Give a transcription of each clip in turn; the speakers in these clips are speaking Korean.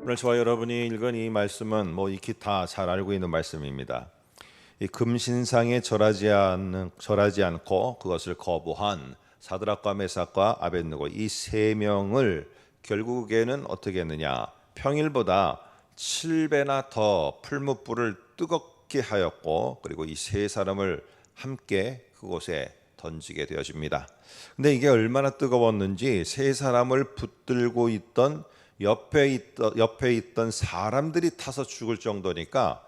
오늘 저와 여러분이 읽은 이 말씀은 익히 다 잘 알고 있는 말씀입니다. 이 금신상에 절하지 않고 그것을 거부한 사드락과 메삭과 아벳느고 이 세 명을 결국에는 어떻게 했느냐? 평일보다 7배나 더 풀무불을 뜨겁게 하였고, 그리고 이 세 사람을 함께 그곳에 던지게 되어집니다. 근데 이게 얼마나 뜨거웠는지 세 사람을 붙들고 있던 옆에 있던 사람들이 타서 죽을 정도니까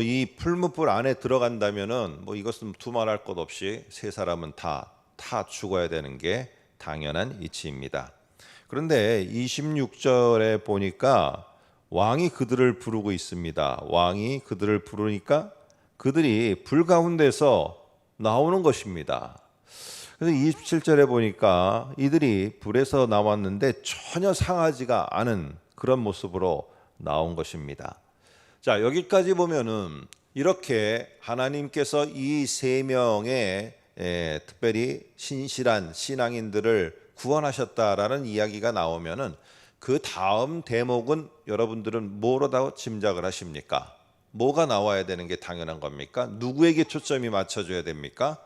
이 풀무불 안에 들어간다면은 이것은 두말할 것 없이 세 사람은 다 죽어야 되는 게 당연한 이치입니다. 그런데 26절에 보니까 왕이 그들을 부르고 있습니다. 왕이 그들을 부르니까 그들이 불 가운데서 나오는 것입니다. 그래서 27절에 보니까 이들이 불에서 나왔는데 전혀 상하지가 않은 그런 모습으로 나온 것입니다. 자, 여기까지 보면은 이렇게 하나님께서 이 세 명의 특별히 신실한 신앙인들을 구원하셨다라는 이야기가 나오면은 그 다음 대목은 여러분들은 뭐로 다 짐작을 하십니까? 뭐가 나와야 되는 게 당연한 겁니까? 누구에게 초점이 맞춰져야 됩니까?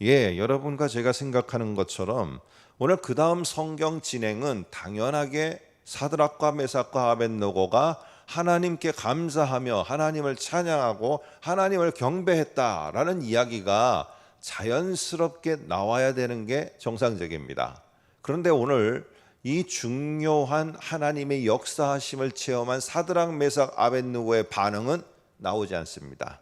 여러분과 제가 생각하는 것처럼 오늘 그 다음 성경 진행은 당연하게 사드락과 메삭과 아벳느고가 하나님께 감사하며 하나님을 찬양하고 하나님을 경배했다라는 이야기가 자연스럽게 나와야 되는 게 정상적입니다. 그런데 오늘 이 중요한 하나님의 역사하심을 체험한 사드락, 메삭, 아벳느고의 반응은 나오지 않습니다.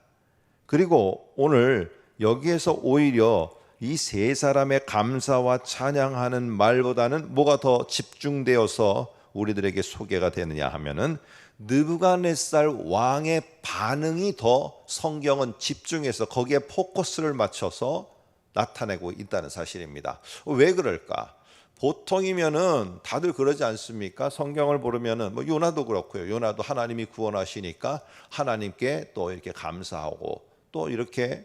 그리고 오늘 여기에서 오히려 이 세 사람의 감사와 찬양하는 말보다는 뭐가 더 집중되어서 우리들에게 소개가 되느냐 하면은 느부갓네살 왕의 반응이 더 성경은 집중해서 거기에 포커스를 맞춰서 나타내고 있다는 사실입니다. 왜 그럴까? 보통이면은 다들 그러지 않습니까? 성경을 보면은 요나도 그렇고요. 요나도 하나님이 구원하시니까 하나님께 또 이렇게 감사하고, 또 이렇게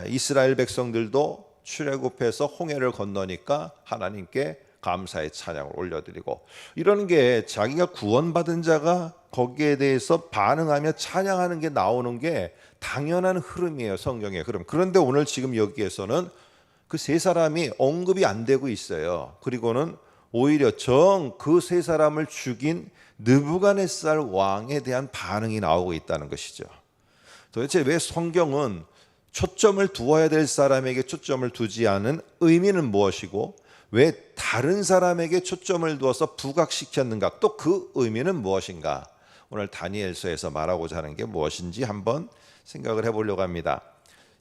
이스라엘 백성들도 출애굽해서 홍해를 건너니까 하나님께 감사의 찬양을 올려드리고, 이런 게 자기가 구원받은 자가 거기에 대해서 반응하며 찬양하는 게 나오는 게 당연한 흐름이에요, 성경에. 그런데 오늘 지금 여기에서는 그 세 사람이 언급이 안 되고 있어요. 그리고는 오히려 그 세 사람을 죽인 느부갓네살 왕에 대한 반응이 나오고 있다는 것이죠. 도대체 왜 성경은 초점을 두어야 될 사람에게 초점을 두지 않은 의미는 무엇이고, 왜 다른 사람에게 초점을 두어서 부각시켰는가, 또 그 의미는 무엇인가? 오늘 다니엘서에서 말하고자 하는 게 무엇인지 한번 생각을 해보려고 합니다.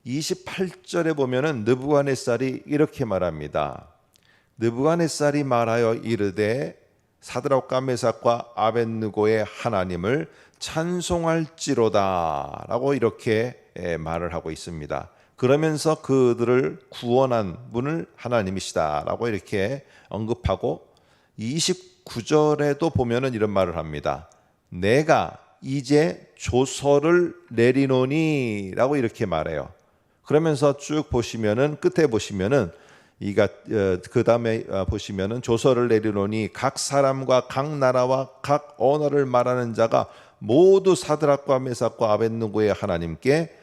28절에 보면은 느부갓네살이 이렇게 말합니다. 느부갓네살이 말하여 이르되 사드락과 메삭과 아벳느고의 하나님을 찬송할지로다 라고 이렇게 말을 하고 있습니다. 그러면서 그들을 구원한 분을 하나님이시다 라고 이렇게 언급하고, 29절에도 보면은 이런 말을 합니다. 내가 이제 조서를 내리노니 라고 이렇게 말해요. 그러면서 쭉 보시면은 끝에 보시면은 그 다음에 보시면은 조서를 내리노니 각 사람과 각 나라와 각 언어를 말하는 자가 모두 사드락과 메삭과 아벳느고의 하나님께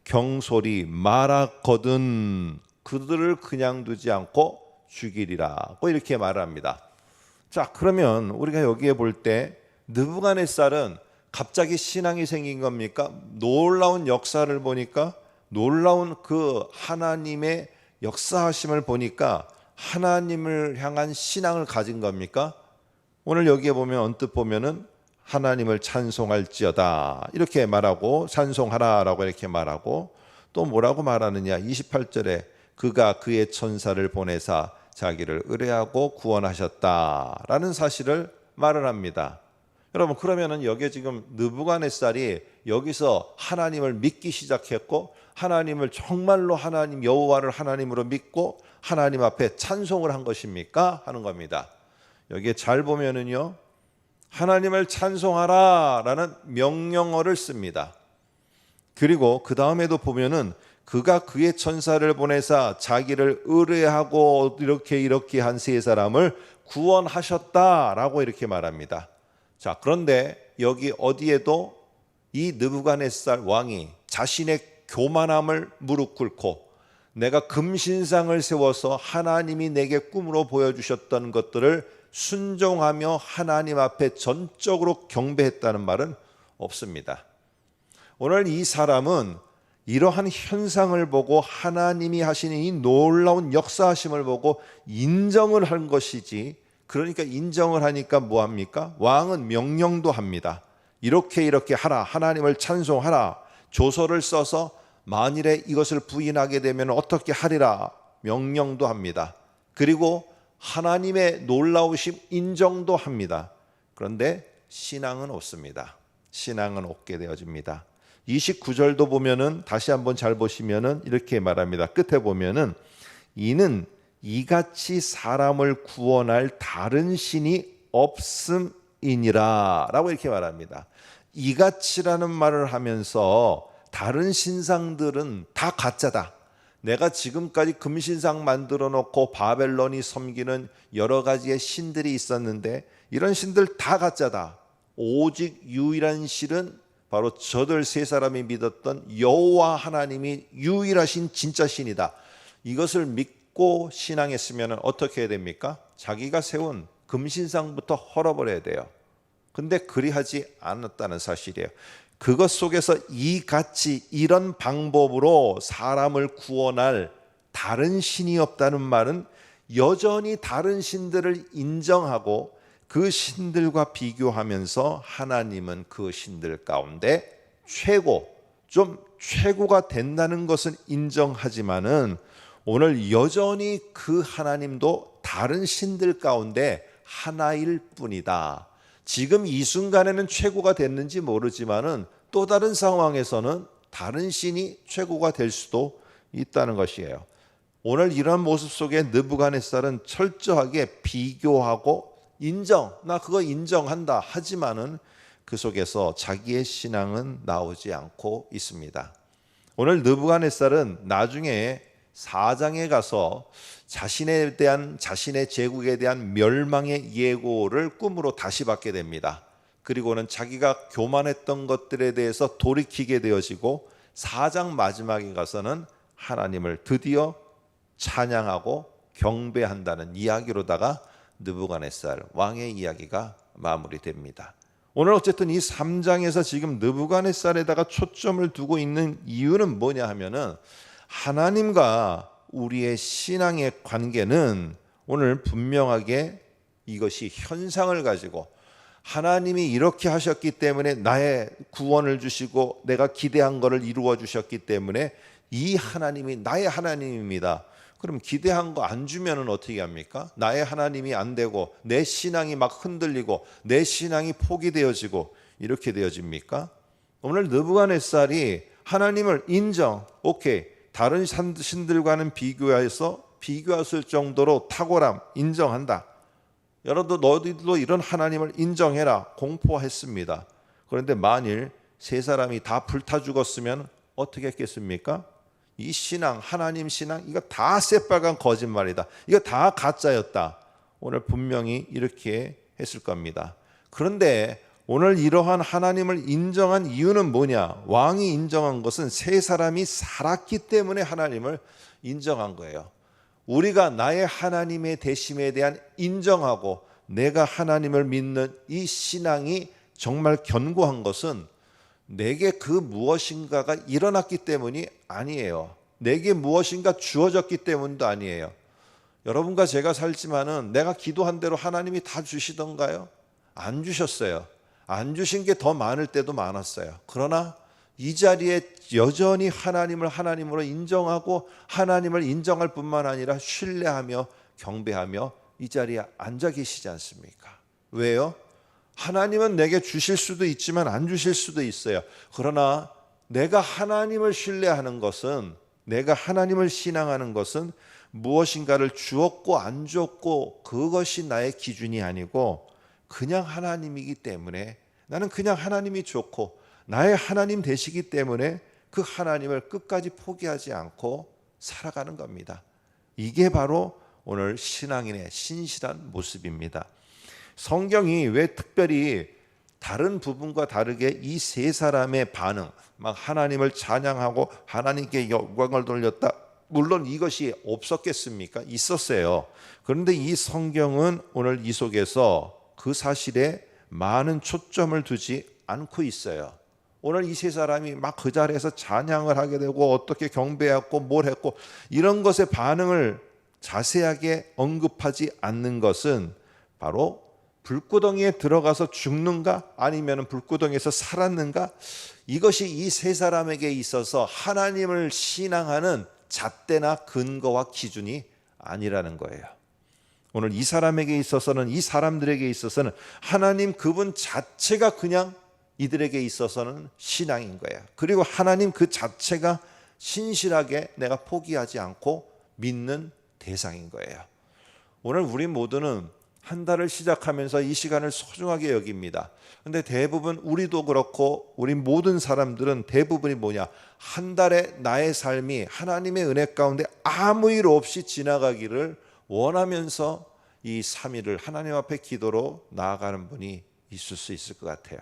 경솔히 말하거든 그들을 그냥 두지 않고 죽이리라고 이렇게 말을 합니다. 자, 그러면 우리가 여기에 볼 때 느부갓네살은 갑자기 신앙이 생긴 겁니까? 놀라운 역사를 보니까, 놀라운 그 하나님의 역사하심을 보니까 하나님을 향한 신앙을 가진 겁니까? 오늘 여기에 보면 언뜻 보면은 하나님을 찬송할지어다 이렇게 말하고, 찬송하라라고 이렇게 말하고, 또 뭐라고 말하느냐? 28절에 그가 그의 천사를 보내사 자기를 의뢰하고 구원하셨다라는 사실을 말을 합니다. 여러분, 그러면은 여기에 지금 느부갓네살이 여기서 하나님을 믿기 시작했고, 하나님을 정말로 하나님 여호와를 하나님으로 믿고 하나님 앞에 찬송을 한 것입니까? 하는 겁니다. 여기에 잘 보면은요, 하나님을 찬송하라라는 명령어를 씁니다. 그리고 그 다음에도 보면은 그가 그의 천사를 보내사 자기를 의뢰하고 이렇게 한 세 사람을 구원하셨다라고 이렇게 말합니다. 자, 그런데 여기 어디에도 이 느부갓네살 왕이 자신의 교만함을 무릎 꿇고 내가 금신상을 세워서 하나님이 내게 꿈으로 보여주셨던 것들을 순종하며 하나님 앞에 전적으로 경배했다는 말은 없습니다. 오늘 이 사람은 이러한 현상을 보고 하나님이 하시는 이 놀라운 역사하심을 보고 인정을 한 것이지, 그러니까 인정을 하니까 뭐합니까? 왕은 명령도 합니다. 이렇게 하라, 하나님을 찬송하라, 조서를 써서 만일에 이것을 부인하게 되면 어떻게 하리라 명령도 합니다. 그리고 하나님의 놀라우심 인정도 합니다. 그런데 신앙은 없습니다. 신앙은 없게 되어집니다. 29절도 보면은 다시 한번 잘 보시면은 이렇게 말합니다. 끝에 보면은 이는 이같이 사람을 구원할 다른 신이 없음이니라 라고 이렇게 말합니다. 이같이라는 말을 하면서 다른 신상들은 다 가짜다. 내가 지금까지 금신상 만들어 놓고 바벨론이 섬기는 여러 가지의 신들이 있었는데 이런 신들 다 가짜다. 오직 유일한 신은 바로 저들 세 사람이 믿었던 여호와 하나님이 유일하신 진짜 신이다. 이것을 믿고 신앙했으면 어떻게 해야 됩니까? 자기가 세운 금신상부터 헐어버려야 돼요. 근데 그리하지 않았다는 사실이에요. 그것 속에서 이같이 이런 방법으로 사람을 구원할 다른 신이 없다는 말은 여전히 다른 신들을 인정하고 그 신들과 비교하면서 하나님은 그 신들 가운데 최고가 된다는 것은 인정하지만은 오늘 여전히 그 하나님도 다른 신들 가운데 하나일 뿐이다. 지금 이 순간에는 최고가 됐는지 모르지만은 또 다른 상황에서는 다른 신이 최고가 될 수도 있다는 것이에요. 오늘 이런 모습 속에 느부갓네살은 철저하게 비교하고 나 그거 인정한다 하지만은 그 속에서 자기의 신앙은 나오지 않고 있습니다. 오늘 느부갓네살은 나중에 4장에 가서 자신의 제국에 대한 멸망의 예고를 꿈으로 다시 받게 됩니다. 그리고는 자기가 교만했던 것들에 대해서 돌이키게 되어지고 4장 마지막에 가서는 하나님을 드디어 찬양하고 경배한다는 이야기로다가 느부갓네살 왕의 이야기가 마무리됩니다. 오늘 어쨌든 이 3장에서 지금 느부갓네살에다가 초점을 두고 있는 이유는 뭐냐 하면은 하나님과 우리의 신앙의 관계는 오늘 분명하게 이것이 현상을 가지고 하나님이 이렇게 하셨기 때문에 나의 구원을 주시고 내가 기대한 것을 이루어 주셨기 때문에 이 하나님이 나의 하나님입니다. 그럼 기대한 거 안 주면은 어떻게 합니까? 나의 하나님이 안 되고 내 신앙이 막 흔들리고 내 신앙이 포기되어지고 이렇게 되어집니까? 오늘 느부갓네살이 하나님을 오케이, 다른 신들과는 비교했을 정도로 탁월함 인정한다. 너희도 이런 하나님을 인정해라 공포했습니다. 그런데 만일 세 사람이 다 불타 죽었으면 어떻게 했겠습니까? 이 신앙, 하나님 신앙, 이거 다 새빨간 거짓말이다. 이거 다 가짜였다. 오늘 분명히 이렇게 했을 겁니다. 그런데 오늘 이러한 하나님을 인정한 이유는 뭐냐? 왕이 인정한 것은 세 사람이 살았기 때문에 하나님을 인정한 거예요. 우리가 나의 하나님의 되심에 대한 인정하고 내가 하나님을 믿는 이 신앙이 정말 견고한 것은 내게 그 무엇인가가 일어났기 때문이 아니에요. 내게 무엇인가 주어졌기 때문도 아니에요. 여러분과 제가 살지만은 내가 기도한 대로 하나님이 다 주시던가요? 안 주셨어요. 안 주신 게 더 많을 때도 많았어요. 그러나 이 자리에 여전히 하나님을 하나님으로 인정하고 하나님을 인정할 뿐만 아니라 신뢰하며 경배하며 이 자리에 앉아 계시지 않습니까? 왜요? 하나님은 내게 주실 수도 있지만 안 주실 수도 있어요. 그러나 내가 하나님을 신뢰하는 것은, 내가 하나님을 신앙하는 것은 무엇인가를 주었고 안 주었고 그것이 나의 기준이 아니고 그냥 하나님이기 때문에, 나는 그냥 하나님이 좋고 나의 하나님 되시기 때문에 그 하나님을 끝까지 포기하지 않고 살아가는 겁니다. 이게 바로 오늘 신앙인의 신실한 모습입니다. 성경이 왜 특별히 다른 부분과 다르게 이 세 사람의 반응, 막 하나님을 찬양하고 하나님께 영광을 돌렸다. 물론 이것이 없었겠습니까? 있었어요. 그런데 이 성경은 오늘 이 속에서 그 사실에 많은 초점을 두지 않고 있어요. 오늘 이 세 사람이 막 그 자리에서 찬양을 하게 되고 어떻게 경배했고 뭘 했고 이런 것의 반응을 자세하게 언급하지 않는 것은 바로 불구덩이에 들어가서 죽는가 아니면 불구덩이에서 살았는가, 이것이 이 세 사람에게 있어서 하나님을 신앙하는 잣대나 근거와 기준이 아니라는 거예요. 오늘 이 사람에게 있어서는, 이 사람들에게 있어서는 하나님 그분 자체가 그냥 이들에게 있어서는 신앙인 거예요. 그리고 하나님 그 자체가 신실하게 내가 포기하지 않고 믿는 대상인 거예요. 오늘 우리 모두는 한 달을 시작하면서 이 시간을 소중하게 여깁니다. 근데 대부분 우리도 그렇고 우리 모든 사람들은 대부분이 뭐냐, 한 달에 나의 삶이 하나님의 은혜 가운데 아무 일 없이 지나가기를 원하면서 이 3일을 하나님 앞에 기도로 나아가는 분이 있을 수 있을 것 같아요.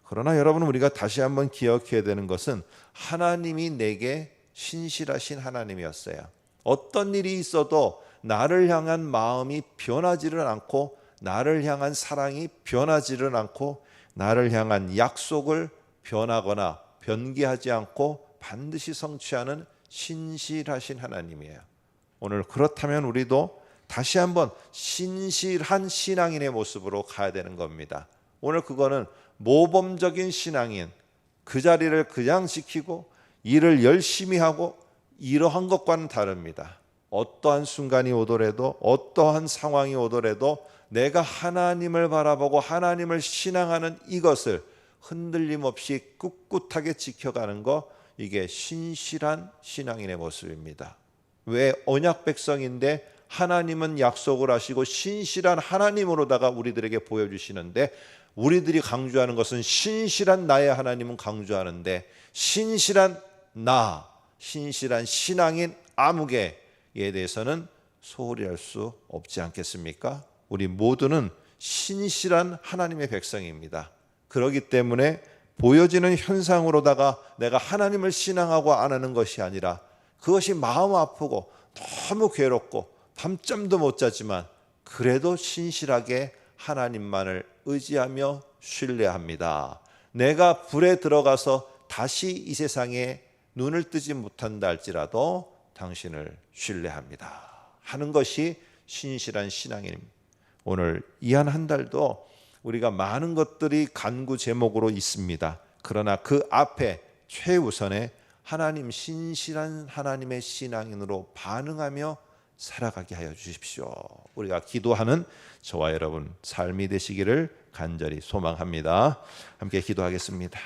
그러나 여러분, 우리가 다시 한번 기억해야 되는 것은 하나님이 내게 신실하신 하나님이었어요. 어떤 일이 있어도 나를 향한 마음이 변하지를 않고, 나를 향한 사랑이 변하지를 않고, 나를 향한 약속을 변하거나 변개하지 않고 반드시 성취하는 신실하신 하나님이에요. 오늘 그렇다면 우리도 다시 한번 신실한 신앙인의 모습으로 가야 되는 겁니다. 오늘 그거는 모범적인 신앙인, 그 자리를 그냥 지키고 일을 열심히 하고 이러한 것과는 다릅니다. 어떠한 순간이 오더라도, 어떠한 상황이 오더라도 내가 하나님을 바라보고 하나님을 신앙하는 이것을 흔들림 없이 꿋꿋하게 지켜가는 거, 이게 신실한 신앙인의 모습입니다. 왜? 언약 백성인데 하나님은 약속을 하시고 신실한 하나님으로다가 우리들에게 보여주시는데, 우리들이 강조하는 것은 신실한 나의 하나님은 강조하는데, 신실한 나, 신실한 신앙인 아무개에 대해서는 소홀히 할 수 없지 않겠습니까? 우리 모두는 신실한 하나님의 백성입니다. 그렇기 때문에 보여지는 현상으로다가 내가 하나님을 신앙하고 안 하는 것이 아니라, 그것이 마음 아프고 너무 괴롭고 밤잠도 못 자지만 그래도 신실하게 하나님만을 의지하며 신뢰합니다. 내가 불에 들어가서 다시 이 세상에 눈을 뜨지 못한다 할지라도 당신을 신뢰합니다 하는 것이 신실한 신앙입니다. 오늘 이 한 달도 우리가 많은 것들이 간구 제목으로 있습니다. 그러나 그 앞에 최우선에 하나님, 신실한 하나님의 신앙인으로 반응하며 살아가게 하여 주십시오. 우리가 기도하는 저와 여러분 삶이 되시기를 간절히 소망합니다. 함께 기도하겠습니다.